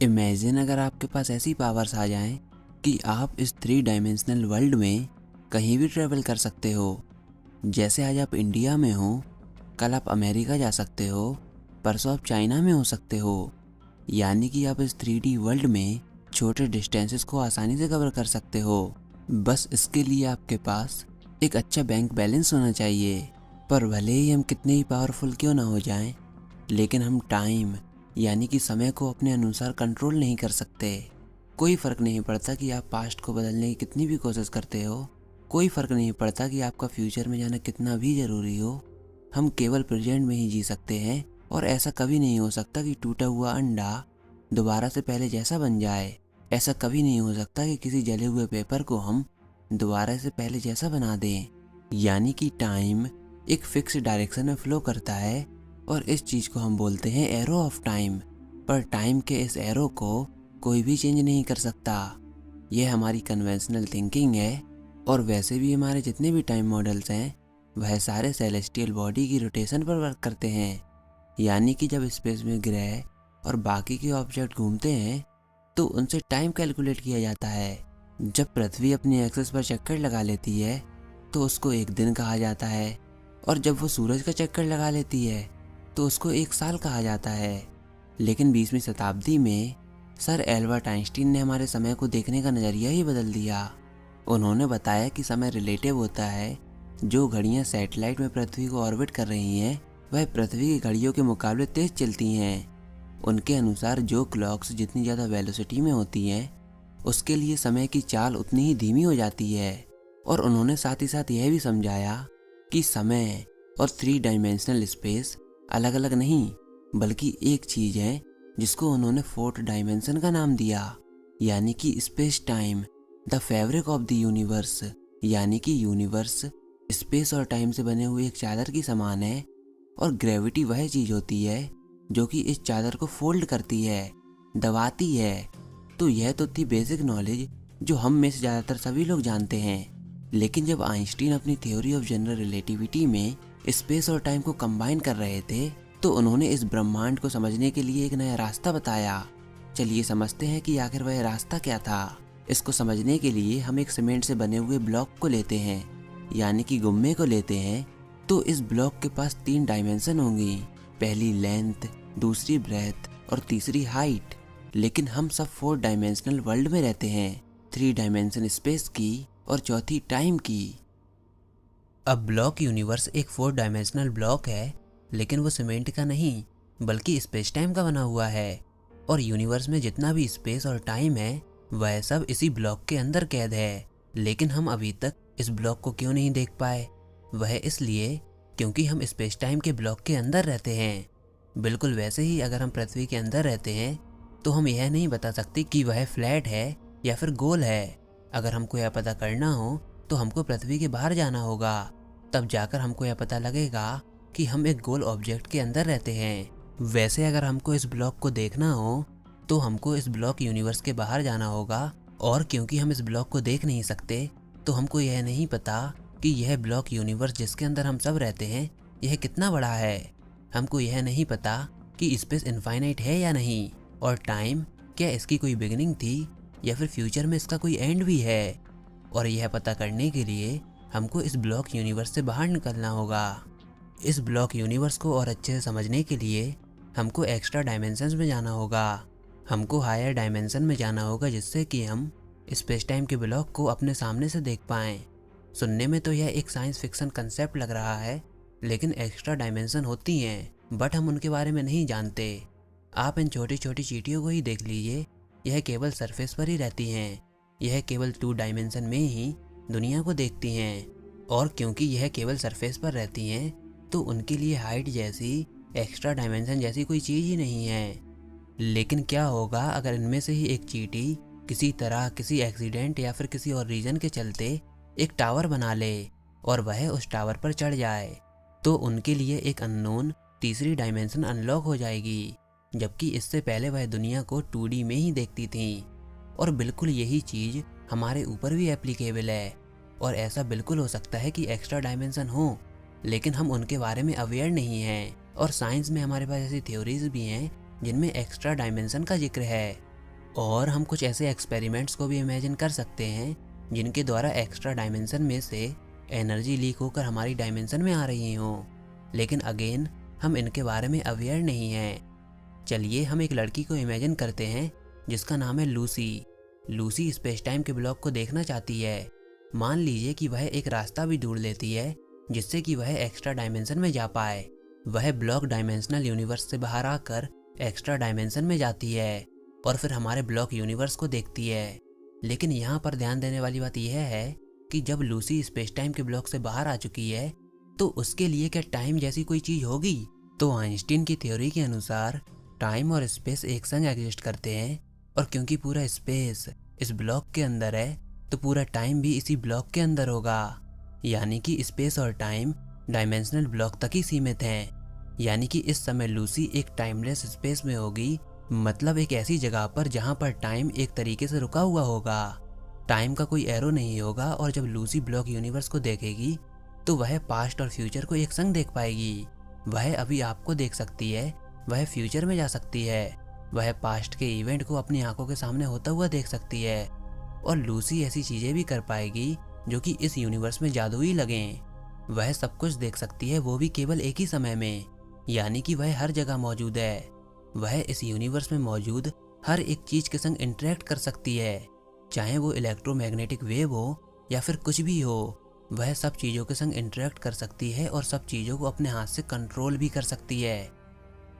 Imagine अगर आपके पास ऐसी पावर्स आ जाएं कि आप इस 3 डायमेंशनल वर्ल्ड में कहीं भी ट्रैवल कर सकते हो। जैसे आज आप इंडिया में हो, कल आप अमेरिका जा सकते हो, परसों आप चाइना में हो सकते हो। यानी कि आप इस 3D वर्ल्ड में छोटे डिस्टेंसेस को आसानी से कवर कर सकते हो। बस इसके लिए आपके पास एक अच्छा बैंक बैलेंस होना चाहिए। पर भले ही हम कितने ही पावरफुल क्यों ना हो जाएं, लेकिन हम टाइम यानी कि समय को अपने अनुसार कंट्रोल नहीं कर सकते। कोई फ़र्क नहीं पड़ता कि आप पास्ट को बदलने की कितनी भी कोशिश करते हो, कोई फ़र्क नहीं पड़ता कि आपका फ्यूचर में जाना कितना भी ज़रूरी हो। हम केवल प्रेजेंट में ही जी सकते हैं और ऐसा कभी नहीं हो सकता कि टूटा हुआ अंडा दोबारा से पहले जैसा बन जाए। ऐसा कभी नहीं हो सकता कि किसी जले हुए पेपर को हम दोबारा से पहले जैसा बना दें। यानी कि टाइम एक फिक्स डायरेक्शन में फ्लो करता है और इस चीज़ को हम बोलते हैं एरो ऑफ टाइम। पर टाइम के इस एरो को कोई भी चेंज नहीं कर सकता। यह हमारी कन्वेंशनल थिंकिंग है। और वैसे भी हमारे जितने भी टाइम मॉडल्स हैं वह सारे सेलेस्टियल बॉडी की रोटेशन पर वर्क करते हैं। यानी कि जब स्पेस में ग्रह और बाकी के ऑब्जेक्ट घूमते हैं तो उनसे टाइम कैलकुलेट किया जाता है। जब पृथ्वी अपनी एक्सिस पर चक्कर लगा लेती है तो उसको एक दिन कहा जाता है, और जब वो सूरज का चक्कर लगा लेती है तो उसको एक साल कहा जाता है। लेकिन 20वीं शताब्दी में सर एल्बर्ट आइंस्टीन ने हमारे समय को देखने का नज़रिया ही बदल दिया। उन्होंने बताया कि समय रिलेटिव होता है। जो घड़ियां सैटेलाइट में पृथ्वी को ऑर्बिट कर रही हैं वह पृथ्वी की घड़ियों के मुकाबले तेज चलती हैं। उनके अनुसार जो क्लॉक्स जितनी ज़्यादा वेलोसिटी में होती हैं उसके लिए समय की चाल उतनी ही धीमी हो जाती है। और उन्होंने साथ ही साथ यह भी समझाया कि समय और 3 डायमेंशनल स्पेस अलग अलग नहीं बल्कि एक चीज़ है जिसको उन्होंने 4th डायमेंशन का नाम दिया। यानी कि space time the fabric of the universe. यानी कि यूनिवर्स स्पेस और टाइम से बने हुए एक चादर की समान है और ग्रेविटी वह चीज़ होती है जो कि इस चादर को फोल्ड करती है, दबाती है। तो यह तो थी बेसिक नॉलेज जो हम में से ज़्यादातर सभी लोग जानते हैं। लेकिन जब आइंस्टीन अपनी थ्योरी ऑफ जनरल रिलेटिविटी में स्पेस और टाइम को कंबाइन कर रहे थे तो उन्होंने इस ब्रह्मांड को समझने के लिए एक नया रास्ता बताया। चलिए समझते हैं कि आखिर वह रास्ता क्या था। इसको समझने के लिए हम एक सीमेंट से बने हुए ब्लॉक को लेते हैं, यानी कि गुम्मे को लेते हैं। तो इस ब्लॉक के पास 3 डायमेंशन होंगी, पहली लेंथ, दूसरी ब्रेथ और तीसरी हाइट। लेकिन हम सब 4 डायमेंशनल वर्ल्ड में रहते हैं, 3 डायमेंशन स्पेस की और चौथी टाइम की। अब ब्लॉक यूनिवर्स एक 4 डायमेंशनल ब्लॉक है, लेकिन वो सीमेंट का नहीं बल्कि स्पेस टाइम का बना हुआ है। और यूनिवर्स में जितना भी स्पेस और टाइम है वह सब इसी ब्लॉक के अंदर कैद है। लेकिन हम अभी तक इस ब्लॉक को क्यों नहीं देख पाए? वह इसलिए क्योंकि हम स्पेस टाइम के ब्लॉक के अंदर रहते हैं। बिल्कुल वैसे ही अगर हम पृथ्वी के अंदर रहते हैं तो हम यह नहीं बता सकते कि वह फ्लैट है या फिर गोल है। अगर हमको यह पता करना हो तो हमको पृथ्वी के बाहर जाना होगा, तब जाकर हमको यह पता लगेगा कि हम एक गोल ऑब्जेक्ट के अंदर रहते हैं। वैसे अगर हमको इस ब्लॉक को देखना हो तो हमको इस ब्लॉक यूनिवर्स के बाहर जाना होगा। और क्योंकि हम इस ब्लॉक को देख नहीं सकते तो हमको यह नहीं पता कि यह ब्लॉक यूनिवर्स जिसके अंदर हम सब रहते हैं यह कितना बड़ा है। हमको यह नहीं पता कि स्पेस इनफाइनाइट है या नहीं, और टाइम क्या इसकी कोई बिगिनिंग थी या फिर फ्यूचर में इसका कोई एंड भी है। और यह पता करने के लिए हमको इस ब्लॉक यूनिवर्स से बाहर निकलना होगा। इस ब्लॉक यूनिवर्स को और अच्छे से समझने के लिए हमको एक्स्ट्रा डायमेंशंस में जाना होगा। हमको हायर डायमेंशन में जाना होगा जिससे कि हम स्पेस टाइम के ब्लॉक को अपने सामने से देख पाएं। सुनने में तो यह एक साइंस फिक्शन कंसेप्ट लग रहा है, लेकिन एक्स्ट्रा डायमेंशन होती हैं बट हम उनके बारे में नहीं जानते। आप इन छोटी छोटी चींटियों को ही देख लीजिए, यह केवल सरफेस पर ही रहती हैं। यह केवल 2 डायमेंशन में ही दुनिया को देखती हैं। और क्योंकि यह केवल सरफेस पर रहती हैं तो उनके लिए हाइट जैसी एक्स्ट्रा डायमेंशन जैसी कोई चीज़ ही नहीं है। लेकिन क्या होगा अगर इनमें से ही एक चींटी किसी तरह किसी एक्सीडेंट या फिर किसी और रीजन के चलते एक टावर बना ले और वह उस टावर पर चढ़ जाए? तो उनके लिए एक अननोन तीसरी डायमेंशन अनलॉक हो जाएगी, जबकि इससे पहले वह दुनिया को 2D में ही देखती थी। और बिल्कुल यही चीज़ हमारे ऊपर भी एप्लीकेबल है। और ऐसा बिल्कुल हो सकता है कि एक्स्ट्रा डायमेंशन हो, लेकिन हम उनके बारे में अवेयर नहीं हैं। और साइंस में हमारे पास ऐसी थ्योरीज भी हैं जिनमें एक्स्ट्रा डायमेंशन का जिक्र है। और हम कुछ ऐसे एक्सपेरिमेंट्स को भी इमेजिन कर सकते हैं जिनके द्वारा एक्स्ट्रा डायमेंशन में से एनर्जी लीक होकर हमारी डायमेंशन में आ रही हो, लेकिन अगेन हम इनके बारे में अवेयर नहीं हैं। चलिए हम एक लड़की को इमेजिन करते हैं जिसका नाम है लूसी। लूसी स्पेस टाइम के ब्लॉक को देखना चाहती है। मान लीजिए कि वह एक रास्ता भी ढूंढ लेती है जिससे कि वह एक्स्ट्रा डायमेंशन में जा पाए। वह ब्लॉक डायमेंशनल यूनिवर्स से बाहर आकर एक्स्ट्रा डायमेंशन में जाती है और फिर हमारे ब्लॉक यूनिवर्स को देखती है। लेकिन यहाँ पर ध्यान देने वाली बात यह है कि जब लूसी स्पेस टाइम के ब्लॉक से बाहर आ चुकी है तो उसके लिए क्या टाइम जैसी कोई चीज होगी? तो आइंस्टीन की थ्योरी के अनुसार टाइम और स्पेस एक संग एग्जिस्ट करते हैं, और क्योंकि पूरा स्पेस इस ब्लॉक के अंदर है तो पूरा टाइम भी इसी ब्लॉक के अंदर होगा। यानी कि स्पेस और टाइम डायमेंशनल ब्लॉक तक ही सीमित हैं। यानी कि इस समय लूसी एक टाइमलेस स्पेस में होगी, मतलब एक ऐसी जगह पर जहां पर टाइम एक तरीके से रुका हुआ होगा। टाइम का कोई एरो नहीं होगा, और जब लूसी ब्लॉक यूनिवर्स को देखेगी तो वह पास्ट और फ्यूचर को एक संग देख पाएगी। वह अभी आपको देख सकती है, वह फ्यूचर में जा सकती है, वह पास्ट के इवेंट को अपनी आंखों के सामने होता हुआ देख सकती है, और लूसी ऐसी चीजें भी कर पाएगी जो कि इस यूनिवर्स में जादुई लगें। वह सब कुछ देख सकती है, वो भी केवल एक ही समय में। यानी कि वह हर जगह मौजूद है। वह इस यूनिवर्स में मौजूद हर एक चीज के संग इंटरेक्ट कर सकती है, चाहे वो इलेक्ट्रोमैग्नेटिक वेव हो या फिर कुछ भी हो। वह सब चीजों के संग इंटरेक्ट कर सकती है और सब चीजों को अपने हाथ से कंट्रोल भी कर सकती है।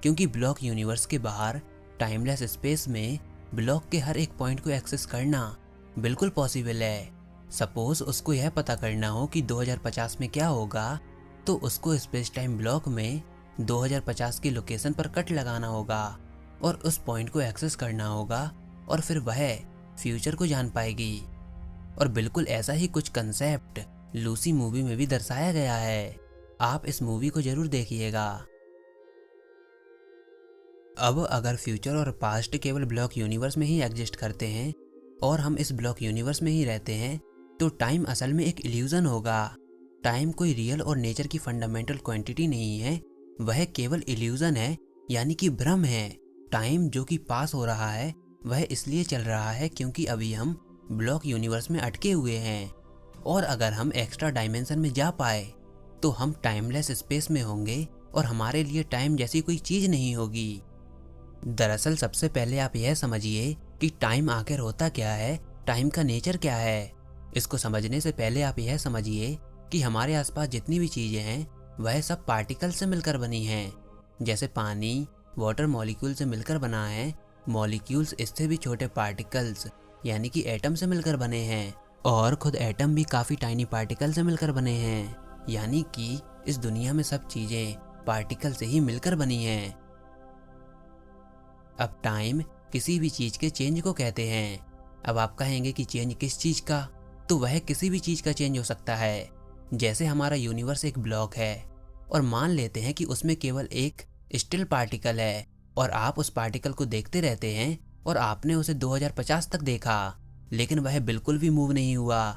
क्योंकि ब्लॉक यूनिवर्स के बाहर टाइमलेस स्पेस में ब्लॉक के हर एक पॉइंट को एक्सेस करना बिल्कुल पॉसिबल है। सपोज उसको यह पता करना हो कि 2050 में क्या होगा, तो उसको स्पेस टाइम ब्लॉक में 2050 की लोकेशन पर कट लगाना होगा और उस पॉइंट को एक्सेस करना होगा, और फिर वह फ्यूचर को जान पाएगी। और बिल्कुल ऐसा ही कुछ कंसेप्ट लूसी मूवी में भी दर्शाया गया है। आप इस मूवी को जरूर देखिएगा। अब अगर फ्यूचर और पास्ट केवल ब्लॉक यूनिवर्स में ही एग्जिस्ट करते हैं और हम इस ब्लॉक यूनिवर्स में ही रहते हैं, तो टाइम असल में एक इल्यूजन होगा। टाइम कोई रियल और नेचर की फंडामेंटल क्वांटिटी नहीं है, वह केवल इल्यूजन है, यानी कि भ्रम है। टाइम जो कि पास हो रहा है वह इसलिए चल रहा है क्योंकि अभी हम ब्लॉक यूनिवर्स में अटके हुए हैं, और अगर हम एक्स्ट्रा डायमेंशन में जा पाए तो हम टाइमलेस स्पेस में होंगे और हमारे लिए टाइम जैसी कोई चीज नहीं होगी। दरअसल सबसे पहले आप यह समझिए कि टाइम आखिर होता क्या है, टाइम का नेचर क्या है। इसको समझने से पहले आप यह समझिए कि हमारे आसपास जितनी भी चीजें हैं वह सब पार्टिकल से मिलकर बनी हैं। जैसे पानी वाटर मॉलिक्यूल से मिलकर बना है, मॉलिक्यूल्स इससे भी छोटे पार्टिकल्स यानी कि एटम से मिलकर बने हैं, और खुद एटम भी काफी टाइनी पार्टिकल से मिलकर बने हैं। यानी कि इस दुनिया में सब चीजें पार्टिकल से ही मिलकर बनी हैं। अब टाइम किसी भी चीज के चेंज को कहते हैं। अब आप कहेंगे कि चेंज किस चीज का, तो वह किसी भी चीज का चेंज हो सकता है। जैसे हमारा यूनिवर्स एक ब्लॉक है और मान लेते हैं कि उसमें केवल एक स्टिल पार्टिकल है, और आप उस पार्टिकल को देखते रहते हैं और आपने उसे 2050 तक देखा, लेकिन वह बिल्कुल भी मूव नहीं हुआ।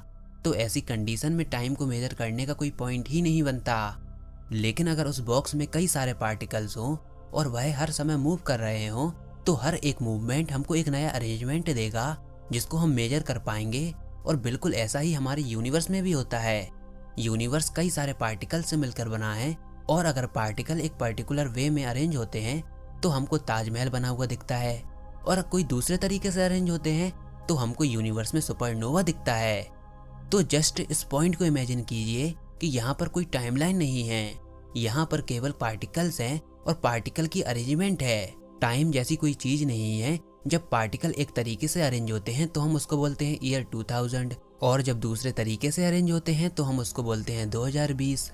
तो ऐसी कंडीशन में टाइम को मेजर करने का कोई पॉइंट ही नहीं बनता। लेकिन अगर उस बॉक्स में कई सारे पार्टिकल्स हों और वह हर समय मूव कर रहे हों, तो हर एक मूवमेंट हमको एक नया अरेंजमेंट देगा जिसको हम मेजर कर पाएंगे। और बिल्कुल ऐसा ही हमारे यूनिवर्स में भी होता है। यूनिवर्स कई सारे पार्टिकल से मिलकर बना है, और अगर पार्टिकल एक पर्टिकुलर वे में अरेंज होते हैं तो हमको ताजमहल बना हुआ दिखता है, और कोई दूसरे तरीके से अरेंज होते हैं तो हमको यूनिवर्स में सुपरनोवा दिखता है। तो जस्ट इस पॉइंट को इमेजिन कीजिए कि यहाँ पर कोई टाइमलाइन नहीं है, यहाँ पर केवल पार्टिकल्स हैं और पार्टिकल की अरेंजमेंट है। टाइम जैसी कोई चीज नहीं है। जब पार्टिकल एक तरीके से अरेंज होते हैं तो हम उसको बोलते हैं ईयर 2000, और जब दूसरे तरीके से अरेंज होते हैं तो हम उसको बोलते हैं 2020।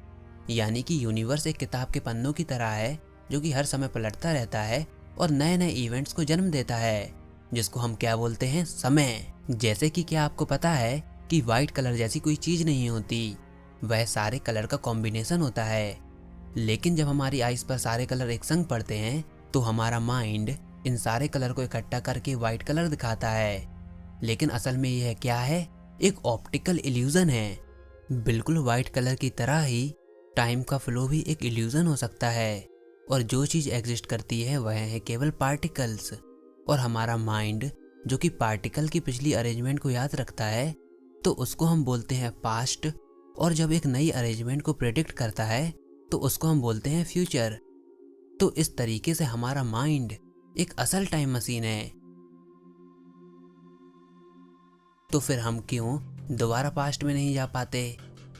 यानी कि यूनिवर्स एक किताब के पन्नों की तरह है जो कि हर समय पलटता रहता है और नए नए इवेंट्स को जन्म देता है, जिसको हम क्या बोलते हैं, समय। जैसे कि क्या आपको पता है कि व्हाइट कलर जैसी कोई चीज नहीं होती, वह सारे कलर का कॉम्बिनेशन होता है। लेकिन जब हमारी आइज पर सारे कलर एक संग पड़ते हैं तो हमारा माइंड इन सारे कलर को इकट्ठा करके व्हाइट कलर दिखाता है। लेकिन असल में यह क्या है, एक ऑप्टिकल इल्यूजन है। बिल्कुल व्हाइट कलर की तरह ही टाइम का फ्लो भी एक इल्यूजन हो सकता है, और जो चीज एग्जिस्ट करती है वह है केवल पार्टिकल्स, और हमारा माइंड जो कि पार्टिकल की पिछली अरेंजमेंट को याद रखता है तो उसको हम बोलते हैं पास्ट, और जब एक नई अरेंजमेंट को प्रेडिक्ट करता है तो उसको हम बोलते हैं फ्यूचर। तो इस तरीके से हमारा माइंड एक असल टाइम मशीन है। तो फिर हम क्यों दोबारा पास्ट में नहीं जा पाते?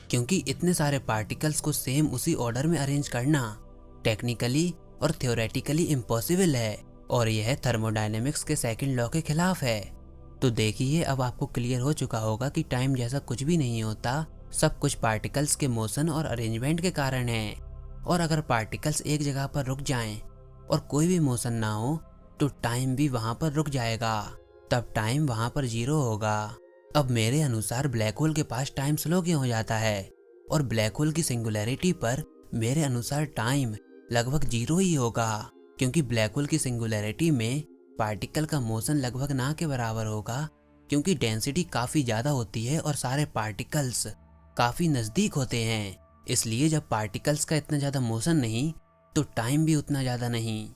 क्योंकि इतने सारे पार्टिकल्स को सेम उसी ऑर्डर में अरेंज करना टेक्निकली और थ्योरेटिकली इम्पॉसिबल है, और यह थर्मोडायनेमिक्स के सेकंड लॉ के खिलाफ है। तो देखिए, अब आपको क्लियर हो चुका होगा कि टाइम जैसा कुछ भी नहीं होता, सब कुछ पार्टिकल्स के मोशन और अरेंजमेंट के कारण है। और अगर पार्टिकल्स एक जगह पर रुक जाएं और कोई भी मोशन ना हो तो टाइम भी वहां पर रुक जाएगा, तब टाइम वहां पर 0 होगा। अब मेरे अनुसार ब्लैक होल के पास टाइम स्लो क्यों हो जाता है, और ब्लैक होल की सिंगुलैरिटी पर मेरे अनुसार टाइम लगभग 0 ही होगा, क्योंकि ब्लैक होल की सिंगुलैरिटी में पार्टिकल का मोशन लगभग ना के बराबर होगा, क्योंकि डेंसिटी काफी ज्यादा होती है और सारे पार्टिकल्स काफी नजदीक होते हैं। इसलिए जब पार्टिकल्स का इतना ज्यादा मोशन नहीं तो टाइम भी उतना ज्यादा नहीं।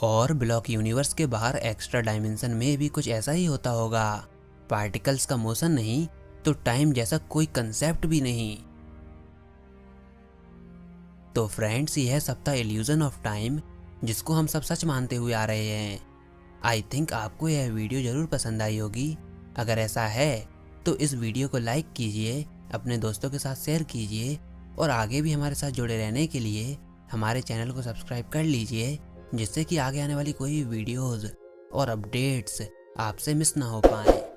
और ब्लॉक यूनिवर्स के बाहर एक्स्ट्रा डायमेंशन में भी कुछ ऐसा ही होता होगा। पार्टिकल्स का मोशन नहीं तो टाइम जैसा कोई कंसेप्ट भी नहीं। तो फ्रेंड्स, यह सब था इल्यूजन ऑफ टाइम, जिसको हम सब सच मानते हुए आ रहे हैं। आई थिंक आपको यह वीडियो जरूर पसंद आई होगी। अगर ऐसा है तो इस वीडियो को लाइक कीजिए, अपने दोस्तों के साथ शेयर कीजिए, और आगे भी हमारे साथ जुड़े रहने के लिए हमारे चैनल को सब्सक्राइब कर लीजिए, जिससे कि आगे आने वाली कोई भी वीडियोस और अपडेट्स आपसे मिस ना हो पाएं।